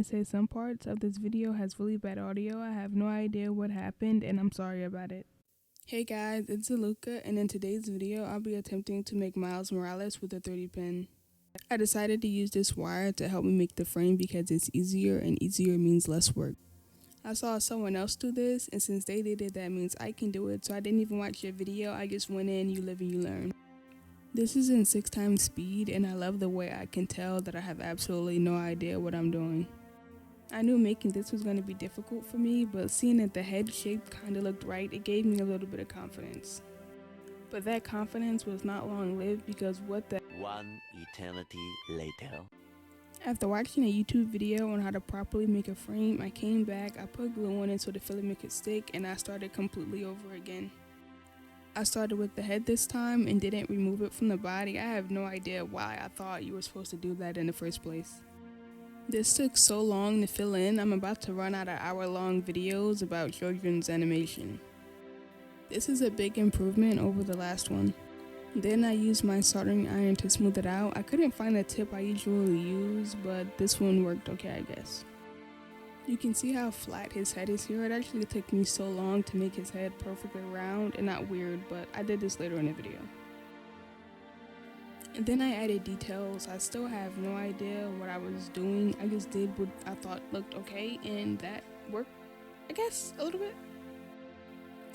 to say some parts of this video has really bad audio. I have no idea what happened and I'm sorry about it. Hey guys, it's Aluka, and in today's video I'll be attempting to make Miles Morales with a 30 pin. I decided to use this wire to help me make the frame because it's easier, and easier means less work. I saw someone else do this, and since they did it, that means I can do it, so I didn't even watch your video. I just went in, you live and you learn. This is in 6 times speed, and I love the way I can tell that I have absolutely no idea what I'm doing. I knew making this was going to be difficult for me, but seeing that the head shape kind of looked right, it gave me a little bit of confidence. But that confidence was not long-lived because One eternity later. After watching a YouTube video on how to properly make a frame, I came back, I put glue on it so the filament could stick, and I started completely over again. I started with the head this time and didn't remove it from the body. I have no idea why I thought you were supposed to do that in the first place. This took so long to fill in, I'm about to run out of hour-long videos about children's animation. This is a big improvement over the last one. Then I used my soldering iron to smooth it out. I couldn't find a tip I usually use, but this one worked okay, I guess. You can see how flat his head is here. It actually took me so long to make his head perfectly round and not weird, but I did this later in the video. And then I added details. I still have no idea what I was doing. I just did what I thought looked okay, and that worked, I guess, a little bit.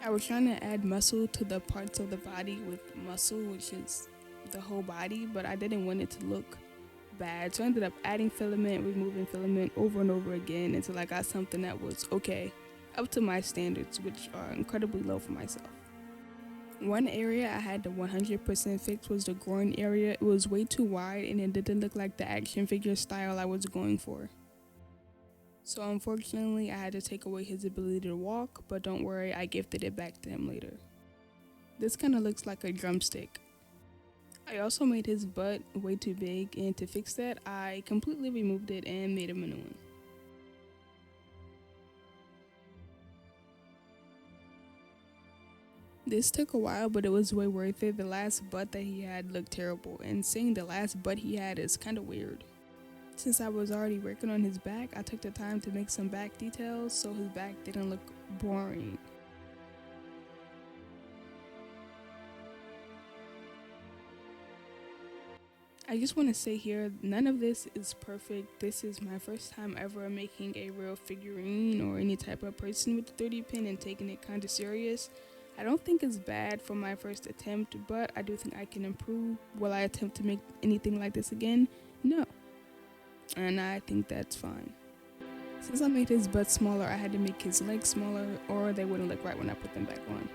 I was trying to add muscle to the parts of the body with muscle, which is the whole body, but I didn't want it to look bad, so I ended up adding filament, removing filament over and over again until I got something that was okay, up to my standards, which are incredibly low for myself. One area I had to 100% fix was the groin area. It was way too wide and it didn't look like the action figure style I was going for. So unfortunately I had to take away his ability to walk, but don't worry, I gifted it back to him later. This kind of looks like a drumstick. I also made his butt way too big, and to fix that, I completely removed it and made him a new one. This took a while, but it was way worth it. The last butt that he had looked terrible, and saying the last butt he had is kind of weird. Since I was already working on his back, I took the time to make some back details so his back didn't look boring. I just want to say here, none of this is perfect. This is my first time ever making a real figurine or any type of person with the 30 pin and taking it kind of serious. I don't think it's bad for my first attempt, but I do think I can improve. Will I attempt to make anything like this again? No. And I think that's fine. Since I made his butt smaller, I had to make his legs smaller or they wouldn't look right when I put them back on.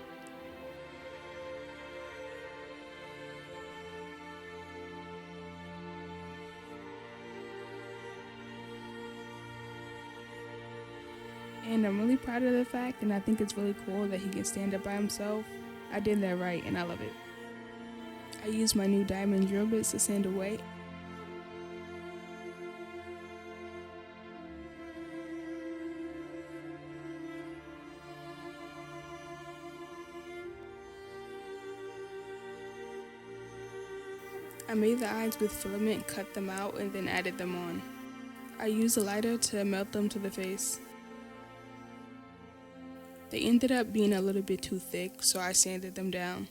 And I'm really proud of the fact, and I think it's really cool that he can stand up by himself. I did that right, and I love it. I used my new diamond drill bits to sand away. I made the eyes with filament, cut them out, and then added them on. I used a lighter to melt them to the face. They ended up being a little bit too thick, so I sanded them down.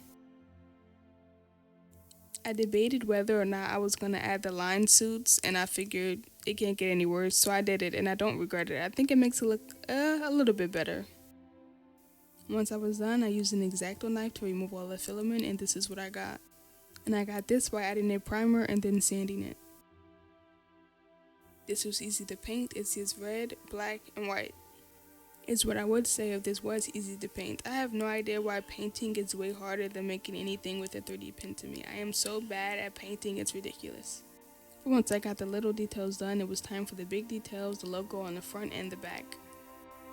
I debated whether or not I was going to add the line suits, and I figured it can't get any worse, so I did it, and I don't regret it. I think it makes it look a little bit better. Once I was done, I used an X-Acto knife to remove all the filament, and this is what I got. And I got this by adding a primer and then sanding it. This was easy to paint. It's just red, black, and white. It's what I would say if this was easy to paint. I have no idea why painting is way harder than making anything with a 3D pen to me. I am so bad at painting, it's ridiculous. Once I got the little details done, it was time for the big details, the logo on the front and the back.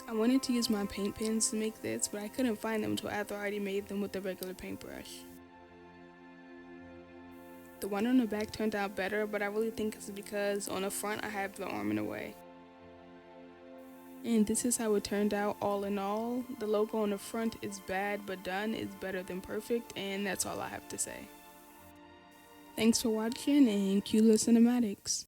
I wanted to use my paint pens to make this, but I couldn't find them until after I already made them with the regular paintbrush. The one on the back turned out better, but I really think it's because on the front I have the arm in a way. And this is how it turned out all in all. The logo on the front is bad, but done is better than perfect, and that's all I have to say. Thanks for watching, and cue the cinematics.